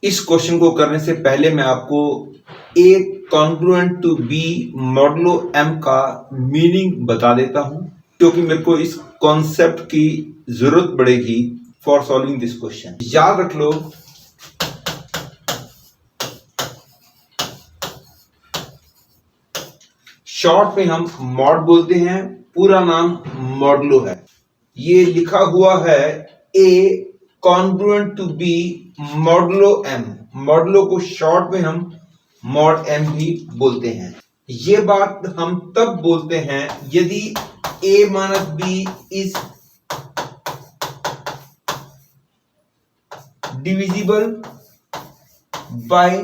इस क्वेश्चन को करने से पहले मैं आपको A congruent to B modulo M का मीनिंग बता देता हूं, क्योंकि मेरे को इस कॉन्सेप्ट की जरूरत पड़ेगी फॉर सॉल्विंग दिस क्वेश्चन। याद रख लो, शॉर्ट में हम मॉड बोलते हैं, पूरा नाम मॉडलो है। ये लिखा हुआ है ए congruent to B modulo M. Modulo को शॉर्ट में हम मॉड एम भी बोलते हैं। ये बात हम तब बोलते हैं यदि a minus b is divisible by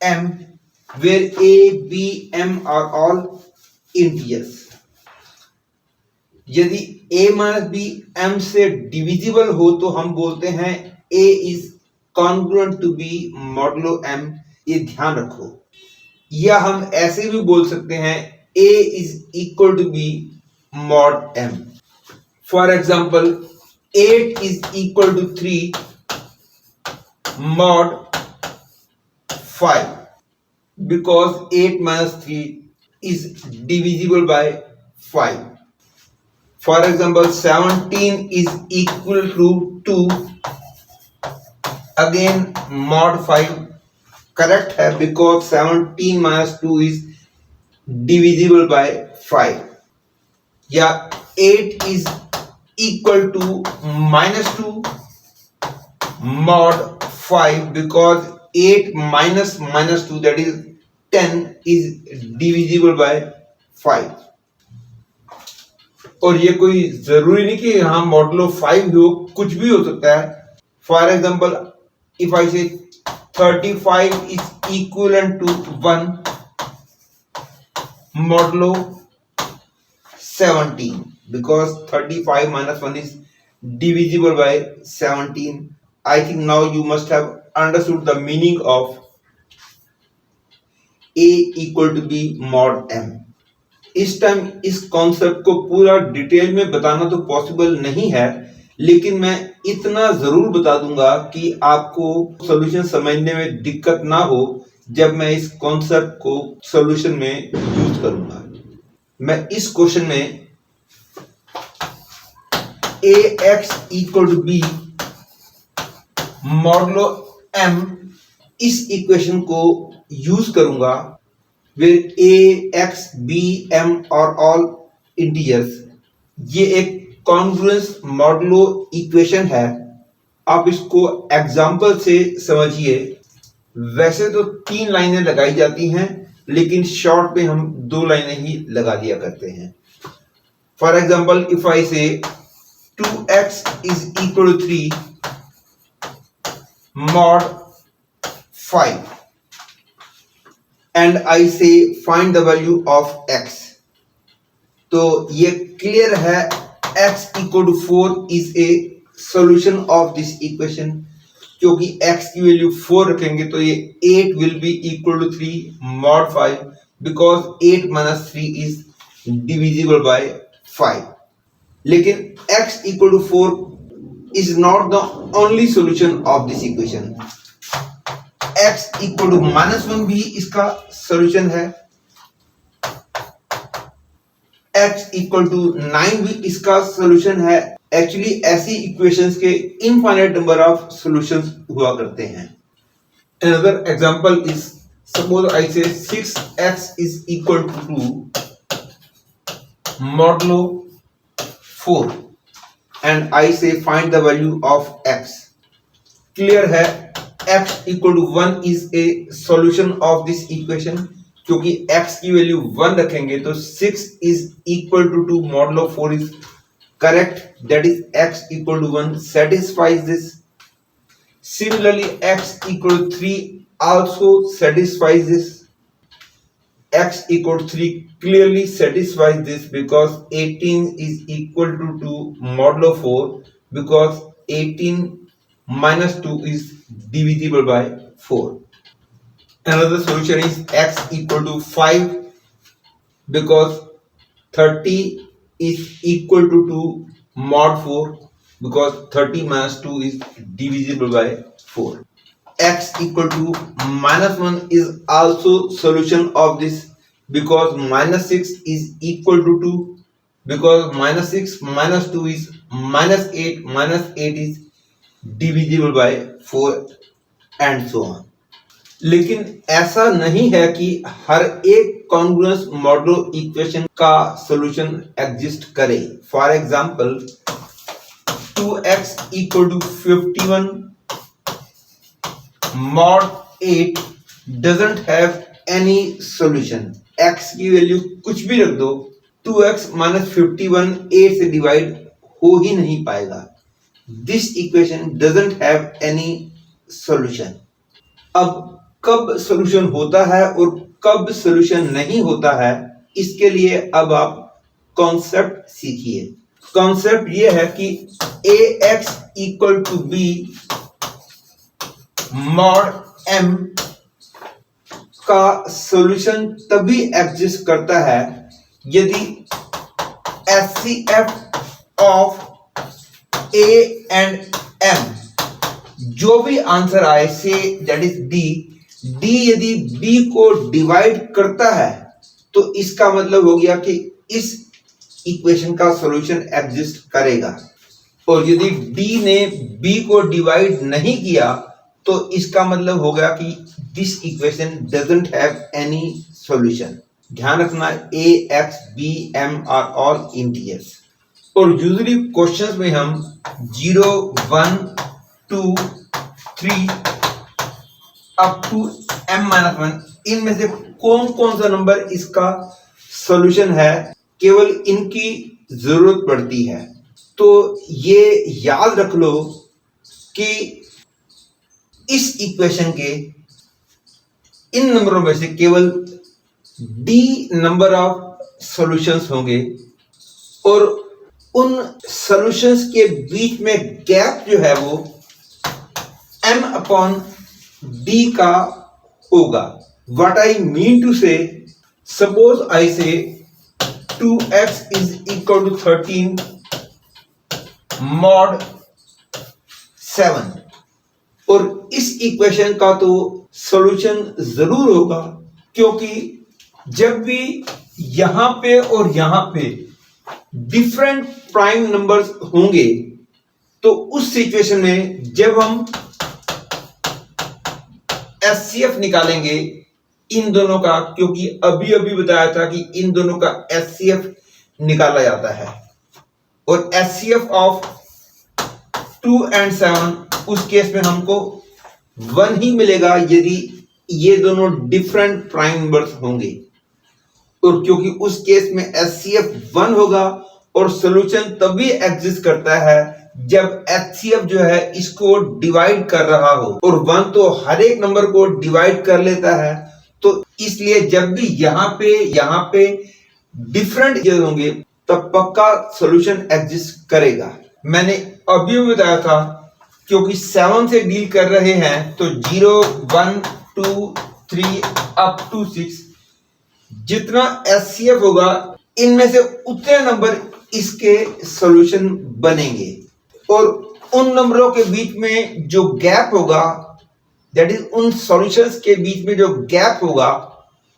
m, where a b m are all integers. यदि a माइनस बी m से डिविजिबल हो तो हम बोलते हैं a is congruent to B modulo m। ये ध्यान रखो। या हम ऐसे भी बोल सकते हैं a is equal to B mod m। For example 8 is equal to 3 mod 5, because 8 minus 3 is divisible by 5. For example, 17 is equal to 2. Again, mod 5 correct है, because 17 minus 2 is divisible by 5. या 8 is equal to minus 2 mod 5, because 8 minus minus 2, that is 10, is divisible by 5. और ये कोई जरूरी नहीं कि यहां modulo 5 हो, कुछ भी हो सकता है। For example, if I say 35 is equivalent to 1 modulo 17, because 35 minus 1 is divisible by 17। I think now you must have understood the meaning of A equal to B mod M. इस time इस concept को पूरा detail में बताना तो possible नहीं है, लेकिन मैं इतना जरूर बता दूंगा कि आपको सॉल्यूशन समझने में दिक्कत ना हो जब मैं इस कॉन्सेप्ट को सॉल्यूशन में यूज करूंगा। मैं इस क्वेश्चन में a x equal to B modulo m, इस इक्वेशन को यूज करूंगा where a, x, b, m are all integers। ये एक कॉन्ग्रुएंस मॉडलो इक्वेशन है। आप इसको एग्जाम्पल से समझिए। वैसे तो 3 लाइनें लगाई जाती हैं, लेकिन शॉर्ट में हम 2 लाइनें ही लगा दिया करते हैं। For example, if I say 2x is equal to 3 mod 5 and I say find the value of x, तो ये क्लियर है x equal to 4 is a solution of this equation। क्योंकि x की वैल्यू 4 रखेंगे तो ये 8 will be equal to 3 mod 5, because 8 minus 3 is divisible by 5। लेकिन x equal to 4 is not the only solution of this equation। x equal to -1 भी इसका solution है। x equal to 9 भी इसका सॉल्यूशन है। एक्चुअली ऐसी इक्वेशंस के infinite number of solutions हुआ करते हैं। Another example is, suppose I say 6x is equal to 2 modulo 4 and I say find the value of x। Clear है, x equal to 1 is a solution of this equation। क्योंकि x की value 1 रखेंगे तो 6 is equal to 2 modulo 4 is correct, that is x equal to 1 satisfies this। Similarly, x equal to 3 also satisfies this। x equal to 3 clearly satisfies this, because 18 is equal to 2 modulo 4, because 18 minus 2 is divisible by 4। Another solution is x equal to 5, because 30 is equal to 2 mod 4, because 30 minus 2 is divisible by 4। x equal to -1 is also solution of this, because -6 is equal to 2, because -6 minus 2 is -8, -8 is divisible by 4 and so on. लेकिन ऐसा नहीं है कि हर एक congruence modulo equation का solution exist करे. For example 2x equal to 51 mod 8 doesn't have any solution. x की value कुछ भी रख दो, 2x minus 51 8 से डिवाइड हो ही नहीं पाएगा. This equation doesn't have any solution. अब कब सॉल्यूशन होता है और कब सॉल्यूशन नहीं होता है, इसके लिए अब आप कॉन्सेप्ट सीखिए. कॉन्सेप्ट ये है कि ax equal to b mod m का सॉल्यूशन तभी एग्जिस्ट करता है यदि HCF of a and m, जो भी आंसर आए से दैट इज d यदि b को डिवाइड करता है तो इसका मतलब हो गया कि इस इक्वेशन का सॉल्यूशन एग्जिस्ट करेगा. और यदि d ने b को डिवाइड नहीं किया तो इसका मतलब हो गया कि this equation doesn't have any solution. ध्यान रखना, a x b m are all integers. और यूजुअली क्वेश्चंस में हम 0 1 2 3 अप टू m-1 इनमें से कौन कौन सा नंबर इसका सॉल्यूशन है, केवल इनकी जरूरत पड़ती है. तो ये याद रख लो कि इस इक्वेशन के इन नंबरों में से केवल d नंबर ऑफ सॉल्यूशंस होंगे और उन सॉल्यूशंस के बीच में गैप जो है वो m/d का होगा. What I mean to say, suppose I say 2x is equal to 13 mod 7, और इस इक्वेशन का तो सॉल्यूशन जरूर होगा, क्योंकि जब भी यहां पे और यहां पे डिफरेंट प्राइम नंबर्स होंगे तो उस सिचुएशन में जब हम HCF निकालेंगे इन दोनों का, क्योंकि अभी अभी बताया था कि इन दोनों का HCF निकाला जाता है, और HCF ऑफ 2 and 7 उस केस में हमको 1 ही मिलेगा यदि ये दोनों डिफरेंट प्राइम नंबर्स होंगे. और क्योंकि उस केस में HCF 1 होगा और सॉल्यूशन तभी एग्जिस्ट करता है जब HCF जो है इसको डिवाइड कर रहा हो, और 1 तो हर एक नंबर को डिवाइड कर लेता है. तो इसलिए जब भी यहाँ पे डिफरेंट होंगे तब पक्का सॉल्यूशन एग्जिस्ट करेगा. मैंने अभी भी बताया था, क्योंकि 7 से डील कर रहे हैं तो 0 1 2 3 अप टू 6 जितना HCF होगा इनमें से उतने नंबर इसके सॉल्यूशन बनेंगे. और उन नंबरों के बीच में जो गैप होगा, दैट इज उन सॉल्यूशंस के बीच में जो गैप होगा,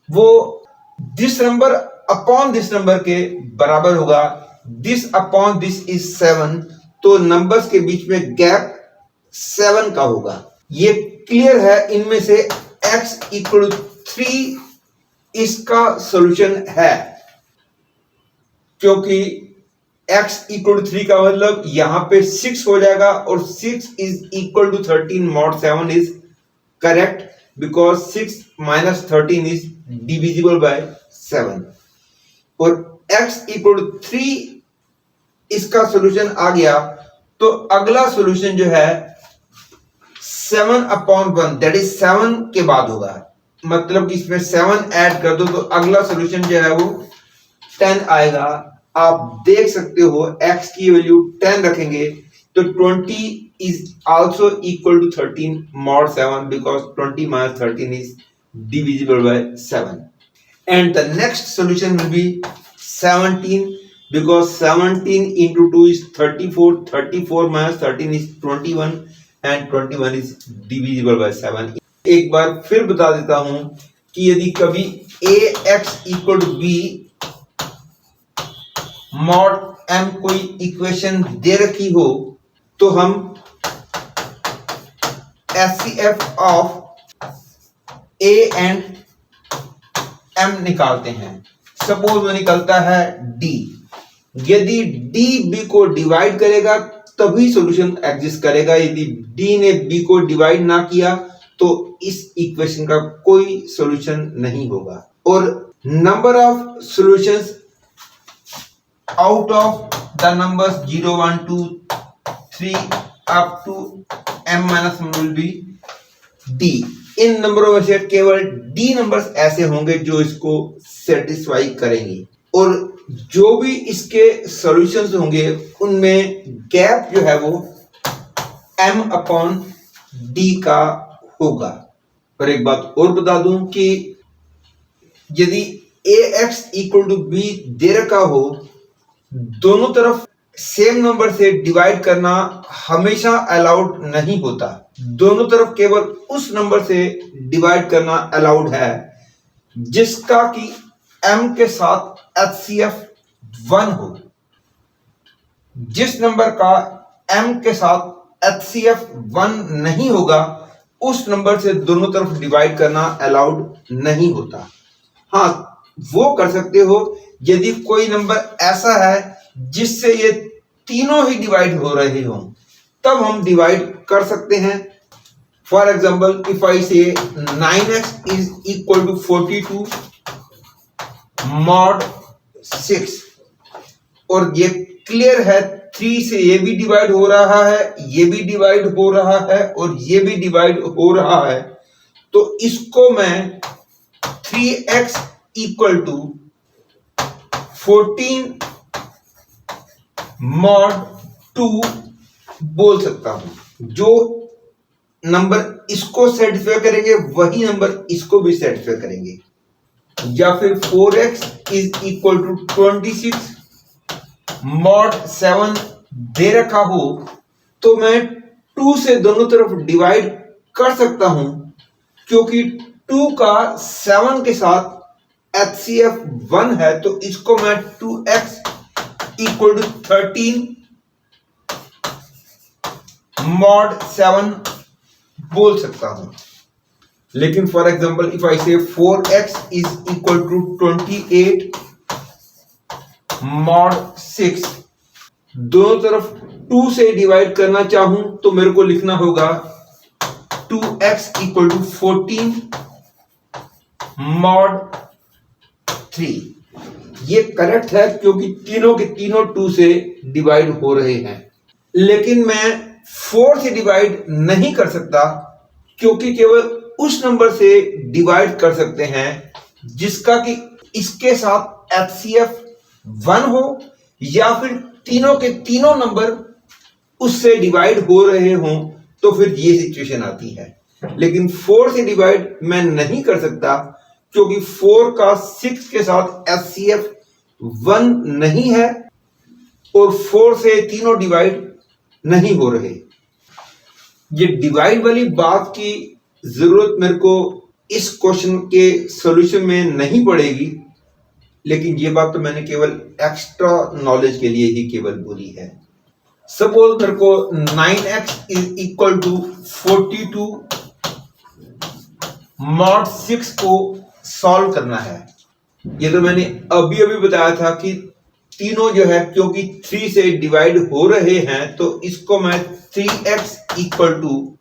वो this number upon this number के बराबर होगा. दिस अपॉन दिस इज 7, तो नंबर्स के बीच में गैप 7 का होगा. ये क्लियर है. इनमें से x इक्वल 3 इसका सॉल्यूशन है, क्योंकि x इक्वल टू 3 का मतलब यहां पे 6 हो जाएगा, और 6 is equal to 13 mod 7 is correct, because 6 minus 13 is divisible by 7. और x इक्वल टू 3 इसका सॉल्यूशन आ गया, तो अगला सॉल्यूशन जो है 7/1 दैट इज 7 के बाद होगा. मतलब कि इसमें 7 ऐड कर दो तो अगला सॉल्यूशन जो है वो 10 आएगा. आप देख सकते हो x की वैल्यू 10 रखेंगे तो 20 is also equal to 13 mod 7, because 20 minus 13 is divisible by 7. And the next solution will be 17, because 17 into 2 is 34, 34 minus 13 is 21, and 21 is divisible by 7. एक बार फिर बता देता हूं कि यदि कभी ax equal to b mod m कोई equation दे रखी हो तो हम HCF of a and m निकालते हैं। सपोज वो निकलता है d। यदि d b को डिवाइड करेगा तभी सॉल्यूशन एग्जिस्ट करेगा। यदि d ने b को डिवाइड ना किया तो इस इक्वेशन का कोई सॉल्यूशन नहीं होगा। और number of solutions out of the numbers 0 1 2 3 up to m minus 1 will be d। इन नंबरों में से केवल d नंबर्स ऐसे होंगे जो इसको सेटिस्फाई करेंगे और जो भी इसके सॉल्यूशंस होंगे उनमें गैप जो है वो m अपॉन d का होगा। और एक बात और बता दूं कि यदि ax इक्वल टू b दे रखा हो, दोनों तरफ सेम नंबर से डिवाइड करना हमेशा अलाउड नहीं होता। दोनों तरफ केवल उस नंबर से डिवाइड करना अलाउड है जिसका कि m के साथ HCF 1 हो। जिस नंबर का m के साथ HCF 1 नहीं होगा उस नंबर से दोनों तरफ डिवाइड करना अलाउड नहीं होता। हाँ, वो कर सकते हो यदि कोई नंबर ऐसा है जिससे ये तीनों ही डिवाइड हो रहे हो, तब हम डिवाइड कर सकते हैं। फॉर एग्जाम्पल, इफ आई से 9x is equal to 42 mod 6 और ये क्लियर है 3 से ये भी डिवाइड हो रहा है, ये भी डिवाइड हो रहा है और ये भी डिवाइड हो रहा है, तो इसको मैं 3x इक्वल टू 14 मॉड 2 बोल सकता हूं। जो नंबर इसको सेटिस्फाई करेंगे वही नंबर इसको भी सेटिस्फाई करेंगे। या फिर 4x is equal to 26 mod 7 दे रखा हो तो मैं 2 से दोनों तरफ डिवाइड कर सकता हूं क्योंकि 2 का 7 के साथ HCF 1 है, तो इसको मैं 2x इक्वल टू 13 मॉड 7 बोल सकता हूं। लेकिन फॉर एग्जांपल इफ आई से 4x is equal to 28 mod 6, दोनों तरफ 2 से डिवाइड करना चाहूं तो मेरे को लिखना होगा 2x इक्वल टू 14 मॉड 3। ये करेक्ट है क्योंकि तीनों के तीनों 2 से डिवाइड हो रहे हैं। लेकिन मैं 4 से डिवाइड नहीं कर सकता क्योंकि केवल उस नंबर से डिवाइड कर सकते हैं जिसका कि इसके साथ HCF 1 हो या फिर तीनों के तीनों नंबर उससे डिवाइड हो रहे हों, तो फिर ये सिचुएशन आती है। लेकिन 4 से डिवाइड मैं नहीं कर सकता क्योंकि 4 का 6 के साथ HCF 1 नहीं है और 4 से तीनों डिवाइड नहीं हो रहे। ये डिवाइड वाली बात की जरूरत मेरे को इस क्वेश्चन के सॉल्यूशन में नहीं पड़ेगी, लेकिन ये बात तो मैंने केवल एक्स्ट्रा नॉलेज के लिए ही केवल बोली है। सपोज मेरे को 9x is equal to 42 mod 6 को सॉल्व करना है। ये तो मैंने अभी अभी बताया था कि तीनों जो है क्योंकि 3 से डिवाइड हो रहे हैं तो इसको मैं 3x इक्वल टू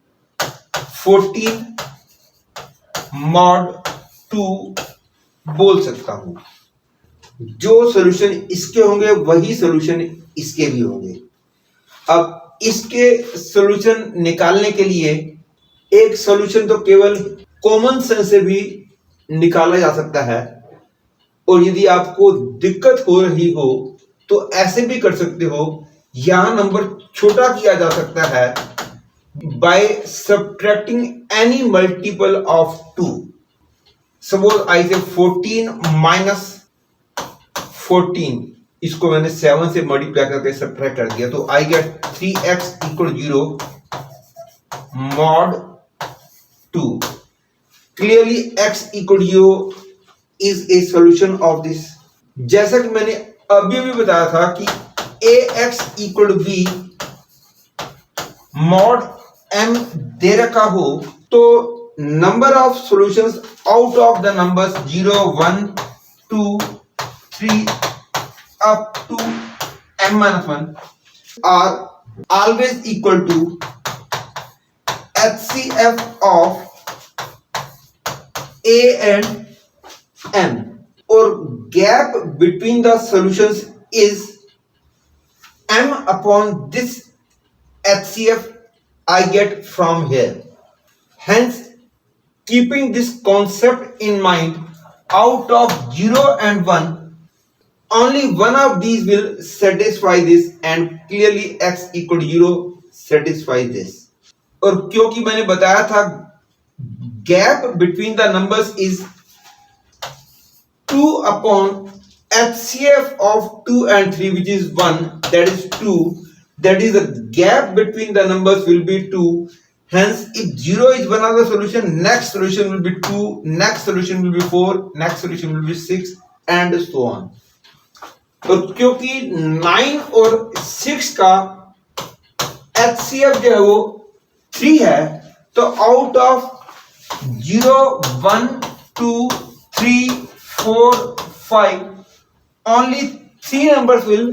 14 मॉड 2 बोल सकता हूं। जो सॉल्यूशन इसके होंगे वही सॉल्यूशन इसके भी होंगे। अब इसके सॉल्यूशन निकालने के लिए एक सॉल्यूशन तो केवल कॉमन सेंस से भी निकाला जा सकता है, और यदि आपको दिक्कत हो रही हो तो ऐसे भी कर सकते हो। यहां नंबर छोटा किया जा सकता है by subtracting any multiple of 2। Suppose I से 14 माइनस 14, इसको मैंने 7 से मल्टीप्लाई करके सब्ट्रैक्ट कर दिया तो I get 3x equal 0 mod 2. Clearly x equal to 0 is a solution of this. जैसा कि मैंने अभी भी बताया था कि ax equal to b mod m दे रखा हो तो number of solutions out of the numbers 0, 1, 2, 3 up to m minus 1 are always equal to HCF of a and m, or gap between the solutions is m upon this HCF I get from here. Hence, keeping this concept in mind, out of 0 and 1, only one of these will satisfy this, and clearly x equal to 0 satisfies this. और क्योंकि मैंने बताया था gap between the numbers is 2 upon HCF of 2 and 3, which is 1, that is 2. That is the gap between the numbers will be 2. Hence, if 0 is one of the solution, next solution will be 2, next solution will be 4, next solution will be 6, and so on. तो क्योंकि 9 और 6 का HCF जो है वो 3 है, तो out of 0, 1, 2, 3, 4, 5, only 3 numbers will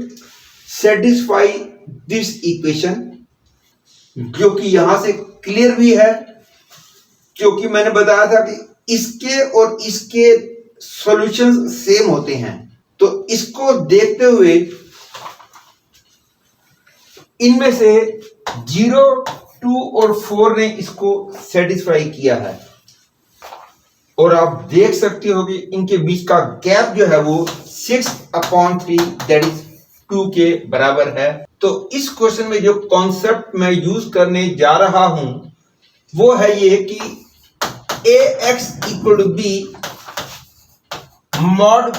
satisfy this equation, जो कि यहां से क्लियर भी है, क्योंकि मैंने बताया था कि इसके और इसके सॉल्यूशंस सेम होते हैं। तो इसको देखते हुए इनमें से 0, 2 और 4 ने इसको सेटिस्फाई किया है, और आप देख सकते हो कि इनके बीच का गैप जो है वो 6/3 दैट इज 2 के बराबर है। तो इस क्वेश्चन में जो कॉन्सेप्ट मैं यूज करने जा रहा हूं वो है ये कि ax equal to b mod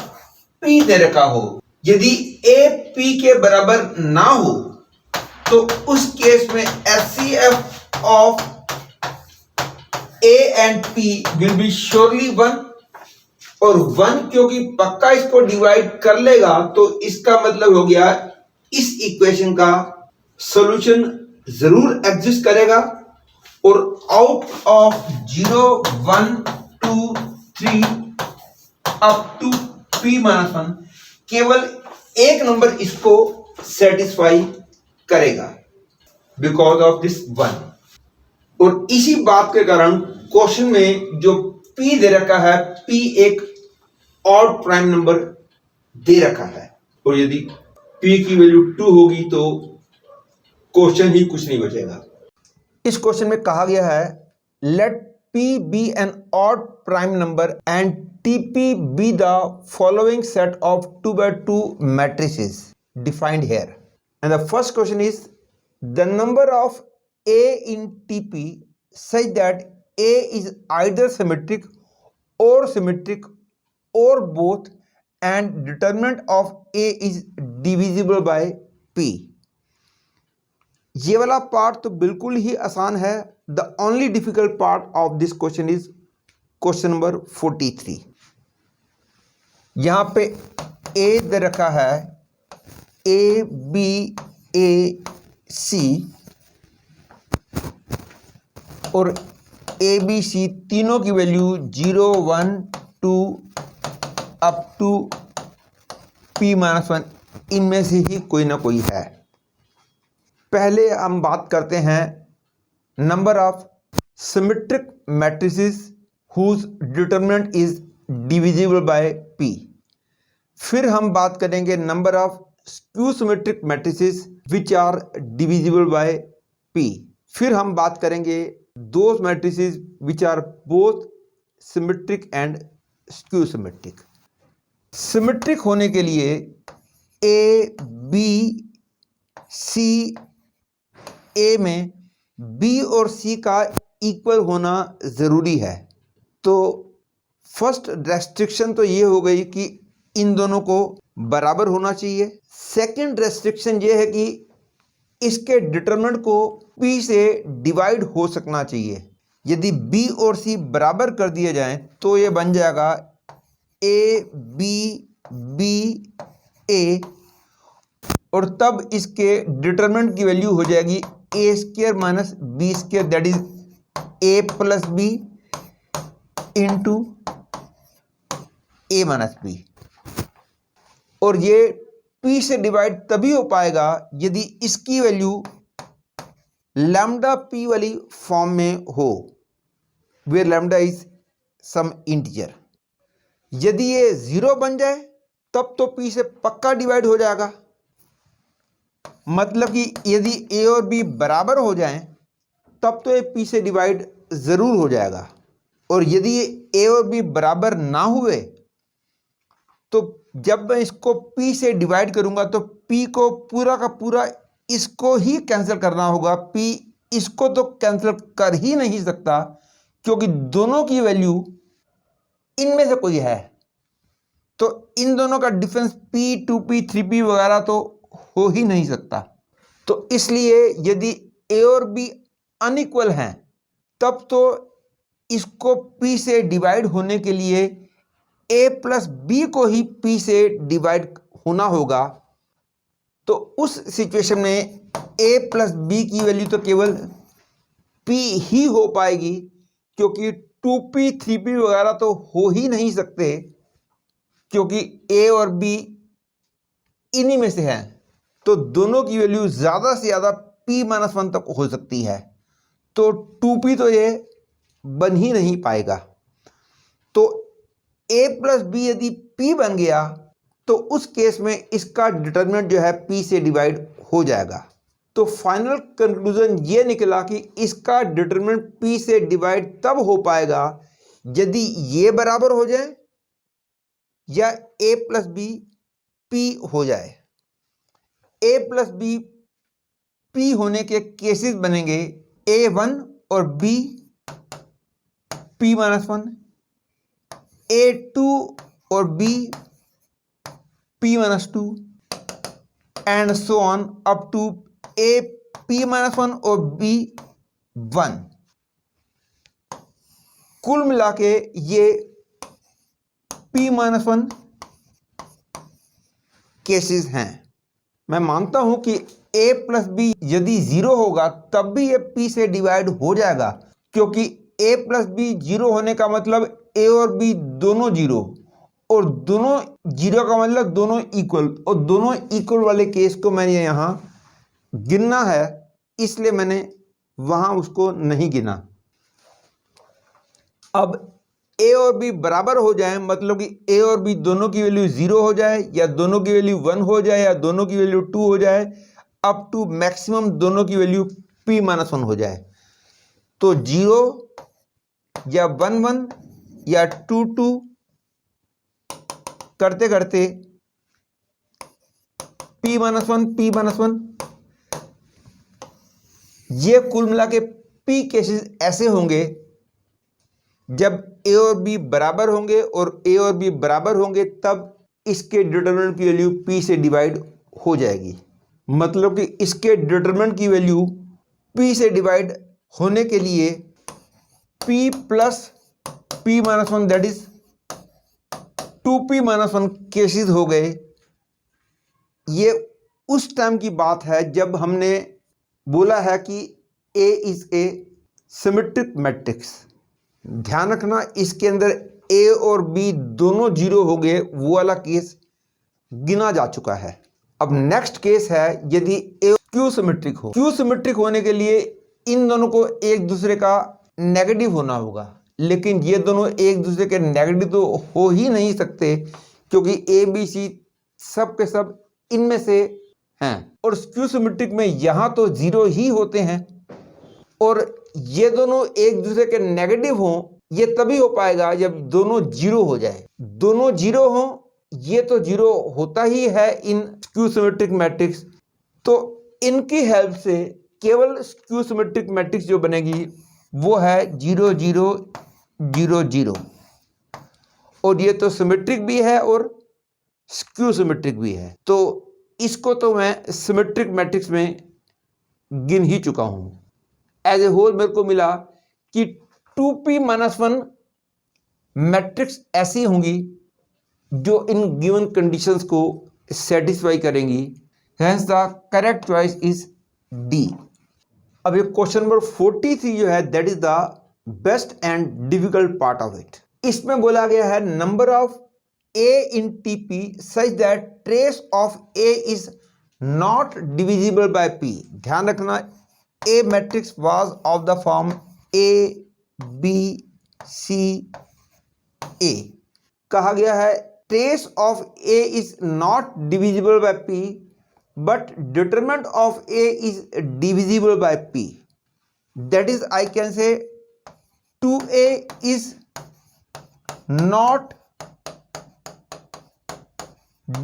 p दे रखा हो। यदि a p के बराबर ना हो तो उस केस में HCF of a and p will be surely 1, और 1 क्योंकि पक्का इसको डिवाइड कर लेगा तो इसका मतलब हो गया इस इक्वेशन का सॉल्यूशन जरूर एग्जिस्ट करेगा, और out of 0, 1, 2, 3 up to p-1 केवल एक नंबर इसको सेटिस्फाई करेगा बिकॉज ऑफ दिस 1। और इसी बात के कारण क्वेश्चन में जो p दे रखा है, p एक ऑड प्राइम नंबर दे रखा है, और यदि p की वैल्यू 2 होगी तो क्वेश्चन ही कुछ नहीं बचेगा। इस क्वेश्चन में कहा गया है late p be an odd prime number and tp be the following set of 2x2 matrices defined here, and the first question is the number of a in tp such that a is either symmetric or both, and determinant of a is divisible by p। ये वाला part तो बिल्कुल ही आसान है। The only difficult part of this question is question number 43। यहां पे ए दे रखा है ए बी ए सी, और ए बी सी तीनों की वैल्यू 0, 1, 2 अप टू p-1 इनमें से ही कोई ना कोई है। पहले हम बात करते हैं number of symmetric matrices whose determinant is divisible by p। फिर हम बात करेंगे number of skew symmetric matrices which are divisible by p। फिर हम बात करेंगे those matrices which are both symmetric and skew symmetric. Symmetric होने के लिए ए बी सी, ए में बी और सी का इक्वल होना ज़रूरी है। तो फर्स्ट रेस्ट्रिक्शन तो ये हो गई कि इन दोनों को बराबर होना चाहिए। सेकंड रेस्ट्रिक्शन ये है कि इसके डिटरमिनेंट को P से डिवाइड हो सकना चाहिए। यदि B और C बराबर कर दिए जाएं तो ये बन जाएगा A B B A, और तब इसके डिटरमिनेंट की वैल्यू हो जाएगी A square minus B square, that is A plus B into A minus B। और ये P से डिवाइड तभी हो पाएगा यदि इसकी वैल्यू लैम्डा P वाली फॉर्म में हो, where lambda is some integer. यदि ये 0 बन जाए तब तो P से पक्का डिवाइड हो जाएगा। मतलब कि यदि A और B बराबर हो जाएं तब तो ये P से डिवाइड ज़रूर हो जाएगा, और यदि ये A और B बराबर ना हुए तो जब मैं इसको P से डिवाइड करूंगा तो P को पूरा का पूरा इसको ही कैंसिल करना होगा। P इसको तो कैंसिल कर ही नहीं सकता, क्योंकि दोनों की वैल्यू इनमें से कोई है, तो इन दोनों का डिफरेंस P 2P 3P वगैरह तो हो ही नहीं सकता। तो इसलिए यदि A और B अनइक्वल हैं तब तो इसको P से डिवाइड होने के लिए A प्लस B को ही P से डिवाइड होना होगा। तो उस सिचुएशन में A प्लस B की वैल्यू तो केवल P ही हो पाएगी, क्योंकि 2P 3P वगैरह तो हो ही नहीं सकते, क्योंकि A और B इन्हीं में से है। तो दोनों की वैल्यू ज़्यादा से ज़्यादा P-1 तक हो सकती है, तो 2P तो ये बन ही नहीं पाएगा। तो A प्लस B यदि P बन गया तो उस केस में इसका डिटरमिनेंट जो है P से डिवाइड हो जाएगा। तो फाइनल कंक्लूजन ये निकला कि इसका डिटरमिनेंट P से डिवाइड तब हो पाएगा यदि ये बराबर हो जाए या A प्लस B P हो जाए। A प्लस B P होने के केसेस बनेंगे A1 और B P-1, A2 और B P-2 and so on up to A P-1 और B1। कुल मिला के ये P-1 केसेस हैं। मैं मानता हूं कि A प्लस B यदि 0 होगा तब भी ये P से डिवाइड हो जाएगा, क्योंकि A प्लस B 0 होने का मतलब A और B दोनों 0, और दोनों 0 का मतलब दोनों इक्वल, और दोनों इक्वल वाले केस को मैंने यहाँ गिनना है, इसलिए मैंने वहाँ उसको नहीं गिना। अब A और B बराबर हो जाए, मतलब कि A और B दोनों की वैल्यू 0 हो जाए, या दोनों की वैल्यू 1 हो जाए, या दोनों की वैल्यू 2 हो जाए, अप टू मैक्सिमम दोनों की वैल्यू P-1 हो जाए। तो 0 या 1 या 2 करते करते P-1 ये कुल मिला के P केसेस ऐसे होंगे जब A और B बराबर होंगे, और A और B बराबर होंगे तब इसके डिटरमिनेंट की वैल्यू P से डिवाइड हो जाएगी। मतलब कि इसके डिटरमिनेंट की वैल्यू P से डिवाइड होने के लिए P plus P-1 that is 2P-1 cases हो गए। ये उस टाइम की बात है जब हमने बोला है कि A is a symmetric matrix. ध्यान रखना, इसके अंदर A और B दोनों 0 हो गए, वो वाला केस गिना जा चुका है। अब नेक्स्ट केस है यदि A क्यू सिमेट्रिक हो। क्यू सिमेट्रिक होने के लिए इन दोनों को एक दूसरे का नेगेटिव होना होगा, लेकिन ये दोनों एक दूसरे के नेगेटिव तो हो ही नहीं सकते, क्योंकि A B C सब के सब इनमें से हैं, और स्क्यू सिमेट्रिक में यहाँ तो 0 ही होते हैं, और ये दोनों एक दूसरे के नेगेटिव हों ये तभी हो पाएगा जब दोनों 0 हो जाए। दोनों 0 हों, ये तो 0 होता ही है इन स्क्यू सिमेट्रिक मैट्रिक्स, तो इनकी हेल्प से केवल स्क्यू सिमेट्रिक मैट्रिक्स जो बनेगी वो है 0 0 0 0, और ये तो सिमेट्रिक भी है और स्क्यू सिमेट्रिक भी है। तो इसको तो मैं सिमेट्रिक मैट्रिक्स में गिन ही चुका हूं। एज ए होल मेरे को मिला कि 2p-1 मैट्रिक्स ऐसी होंगी जो इन गिवन कंडीशंस को सेटिस्फाई करेंगी। Hence the correct choice is D. अब ये क्वेश्चन नंबर 43 जो है that is the best and difficult part of it. इसमें बोला गया है number of a in TP such that trace of A is not divisible by p. ध्यान रखना, a matrix was of the form a B c a. कहा गया है trace of A is not divisible by P but determinant of A is divisible by P. That is, I can say 2A is not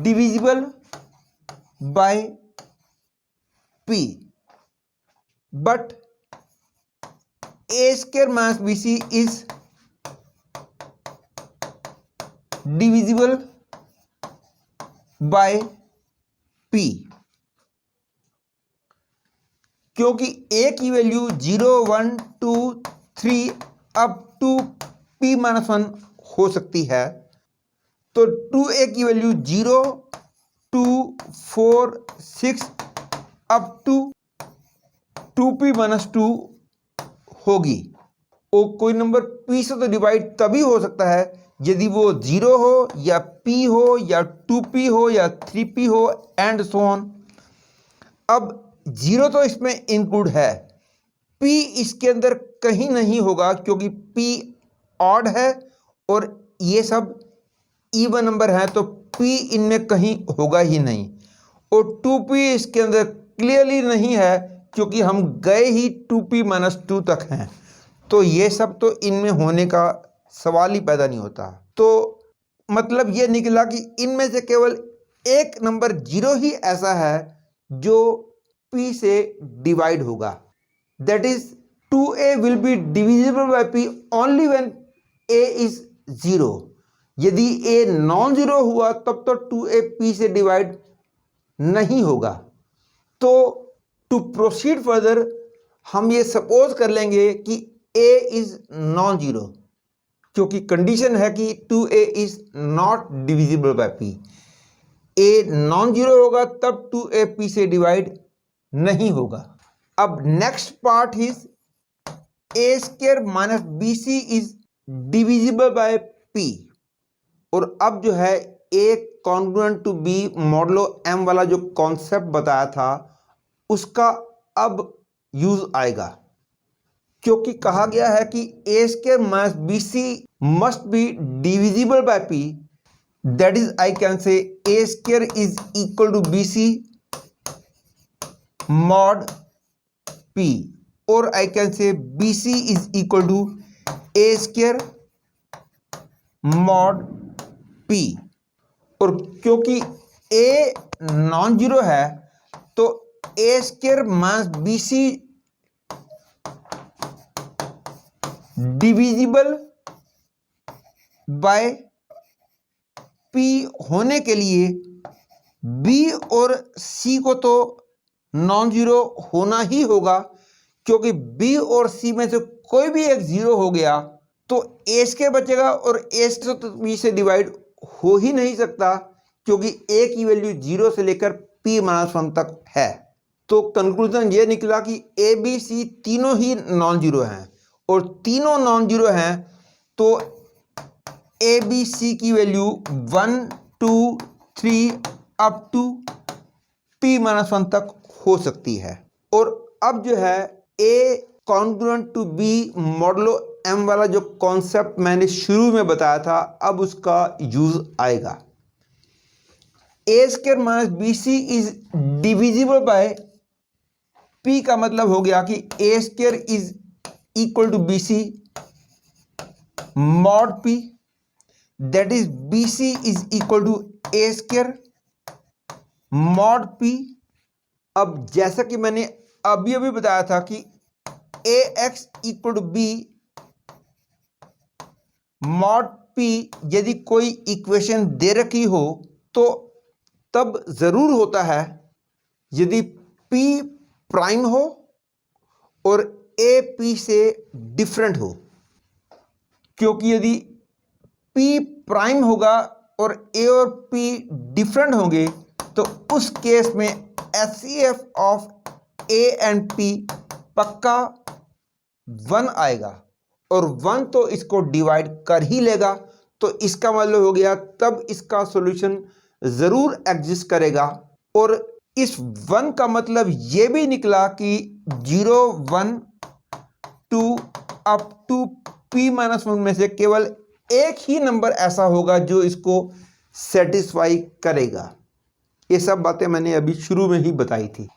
divisible by P, but A square minus BC is divisible by P, क्योंकि a की value 0 1 2 3 up to p-1 हो सकती है। तो 2a की value 0 2 4 6 up to 2p-2 होगी। वो कोई नंबर p से तो डिवाइड तभी हो सकता है यदि वो 0 हो या p हो या 2p हो या 3p हो एंड सो ऑन। अब 0 तो इसमें इंक्लूड है, p इसके अंदर कहीं नहीं होगा क्योंकि p ऑड है और ये सब इवन नंबर है, तो p इनमें कहीं होगा ही नहीं। और 2p इसके अंदर क्लियरली नहीं है क्योंकि हम गए ही 2p-2 तक हैं, तो ये सब तो इनमें होने का सवाल ही पैदा नहीं होता। तो मतलब ये निकला कि इनमें से केवल एक नंबर 0 ही ऐसा है जो p से डिवाइड होगा। That is 2a will be divisible by p only when a is 0। यदि a नॉन जीरो हुआ तब तो 2a p से डिवाइड नहीं होगा। तो टू प्रोसीड फर्दर हम ये सपोज कर लेंगे कि a इज नॉन जीरो, क्योंकि कंडीशन है कि 2a is not divisible by p। a non zero होगा तब 2a p से डिवाइड नहीं होगा। अब next part is a square minus B C is divisible by p। और अब जो है ए congruent to B modulo m वाला जो कॉन्सेप्ट बताया था उसका अब यूज आएगा, क्योंकि कहा गया है कि a square minus B c must be divisible by p। That is I can say a square is equal to B c mod p, or I can say bc is equal to a square mod p। और क्योंकि a non zero है तो a square minus B C divisible by p होने के लिए b और c को तो नॉन जीरो होना ही होगा, क्योंकि b और c में से कोई भी एक जीरो हो गया तो a स्क्वायर बचेगा और a स्क्वायर तो b से डिवाइड हो ही नहीं सकता, क्योंकि a की वैल्यू 0 से लेकर p-1 तक है। तो कंक्लूजन ये निकला कि a b c तीनों ही नॉन जीरो हैं, और तीनों नॉन जीरो हैं तो a b c की वैल्यू 1 2 3 अप टू p-1 तक हो सकती है। और अब जो है a congruent to b modulo m वाला जो कॉन्सेप्ट मैंने शुरू में बताया था अब उसका यूज आएगा। a square minus B C is divisible by p का मतलब हो गया कि a square is equal to B C mod p, that is B C is equal to a square mod p। अब जैसा कि मैंने अभी अभी बताया था कि a x equal to B mod p यदि कोई इक्वेशन दे रखी हो तो तब जरूर होता है यदि p प्राइम हो और ए पी से डिफरेंट हो, क्योंकि यदि पी प्राइम होगा और ए और पी डिफरेंट होंगे तो उस केस में HCF of A and P पक्का 1 आएगा, और 1 तो इसको डिवाइड कर ही लेगा, तो इसका मतलब हो गया तब इसका सॉल्यूशन ज़रूर एग्जिस्ट करेगा। और इस 1 का मतलब ये भी निकला कि 0 1 2 अप टू p-1 में से केवल एक ही नंबर ऐसा होगा जो इसको सेटिस्फाई करेगा। ये सब बातें मैंने अभी शुरू में ही बताई थी।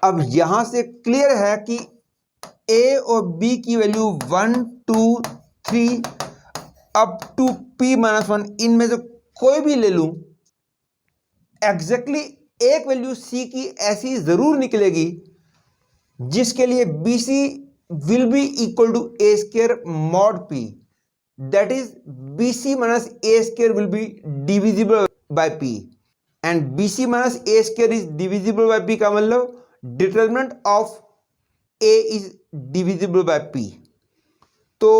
अब यहां से क्लियर है कि ए और बी की वैल्यू 1 2 3 अप टू p-1 इनमें से कोई भी ले लूं, एग्जैक्टली एक वैल्यू सी की ऐसी जरूर निकलेगी जिसके लिए B C will be equal to A square mod P, that is B C minus A square will be divisible by P, and B C minus A square is divisible by P का मतलब determinant of A is divisible by P. तो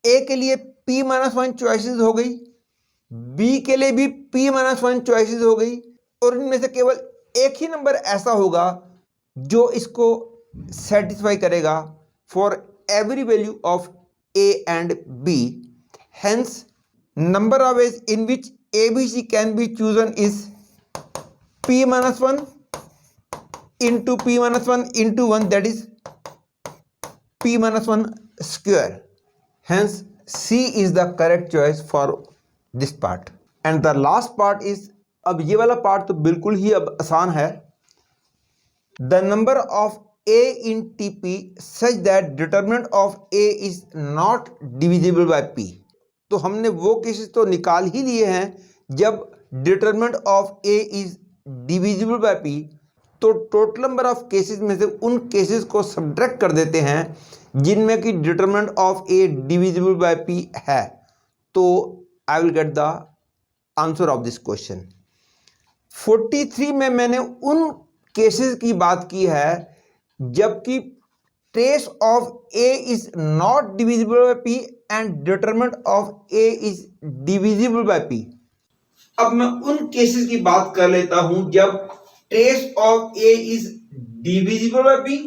A के लिए p-1 choices हो गई, B के लिए भी p-1 चॉइसेस हो गई, और इनमें से केवल एक ही नंबर ऐसा होगा जो इसको सेटिस्फाई करेगा for every value of A and B. Hence number of ways in which A B C can be chosen is p-1 into p-1 into 1, that is p-1 square. Hence C is the correct choice for this part. And the last part is, अब ये वाला part तो बिल्कुल ही अब आसान है। The number of A in TP such that determinant of A is not divisible by P. तो हमने वो केसेस तो निकाल ही लिए हैं जब determinant of A is divisible by P, तो टोटल नंबर ऑफ केसेस में से उन केसेस को सब्ट्रैक्ट कर देते हैं जिनमें कि determinant of A divisible by P है, तो I will get the answer of this question. 43 में मैंने उन केसेस की बात की है जबकि trace of A is not divisible by P and determinant of A is divisible by P. अब मैं उन केसेस की बात कर लेता हूं जब trace of A is divisible by P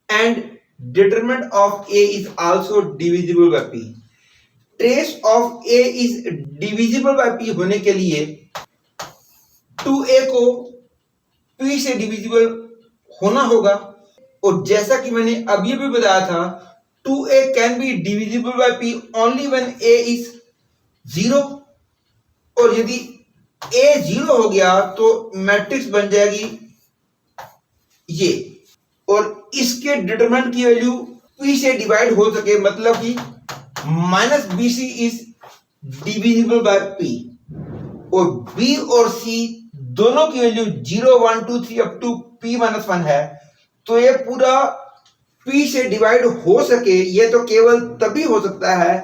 and determinant of A is also divisible by P. Trace of A is divisible by P होने के लिए 2A को P से divisible होना होगा, और जैसा कि मैंने अभी भी बताया था 2A can be divisible by P only when A is 0, और यदि A 0 हो गया तो मैट्रिक्स बन जाएगी ये, और इसके डिटरमिनेंट की वैल्यू P से डिवाइड हो सके, मतलब कि minus B C is divisible by P, और B और C दोनों की वैल्यू 0 1 2 3 अप टू p-1 है, तो ये पूरा P से डिवाइड हो सके ये तो केवल तभी हो सकता है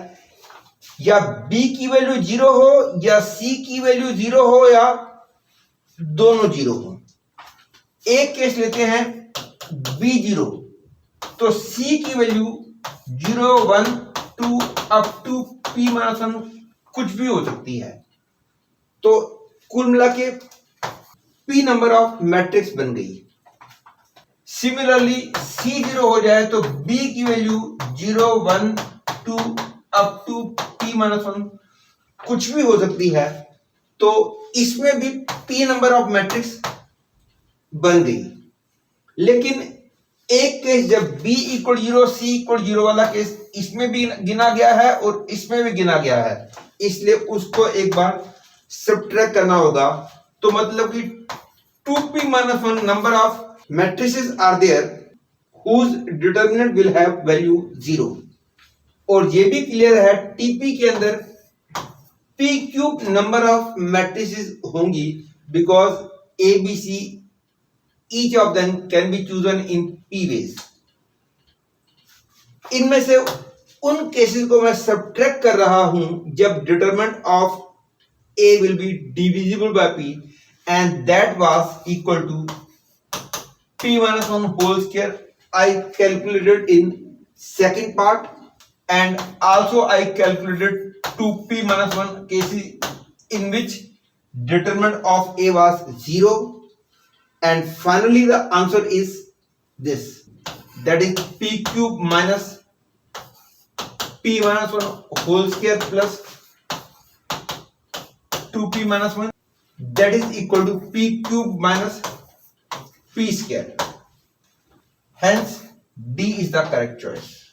या B की वैल्यू 0 हो या C की वैल्यू 0 हो या दोनों 0 हो। एक केस लेते हैं B0, तो C की वैल्यू 0 1 2 अप टू p-1 कुछ भी हो सकती है, तो कुल मिला के P नंबर ऑफ मैट्रिक्स बन गई। सिमिलरली C0 हो जाए तो B की वैल्यू 0 1 2 अप टू p-1 कुछ भी हो सकती है, तो इसमें भी P नंबर ऑफ मैट्रिक्स बन गई। लेकिन एक केस जब B इक्वल 0 C इक्वल 0 वाला केस इसमें भी गिना गया है और इसमें भी गिना गया है, इसलिए उसको एक बार सब्ट्रैक्ट करना होगा। तो मतलब कि 2p-1 number of matrices are there whose determinant will have value 0, और ये भी क्लियर है टीपी के अंदर p cube number of matrices होंगी because a B c each of them can be chosen in p ways. इनमें से उन केसेस को मैं सब्ट्रैक्ट कर रहा हूं जब determinant of a will be divisible by p and that was equal to p minus 1 whole square I calculated in second part, and also I calculated 2p minus 1 cases in which determinant of a was 0, and finally the answer is this, that is p cube minus p minus 1 whole square plus 2p minus 1, that is equal to p cube minus p square. Hence D is the correct choice.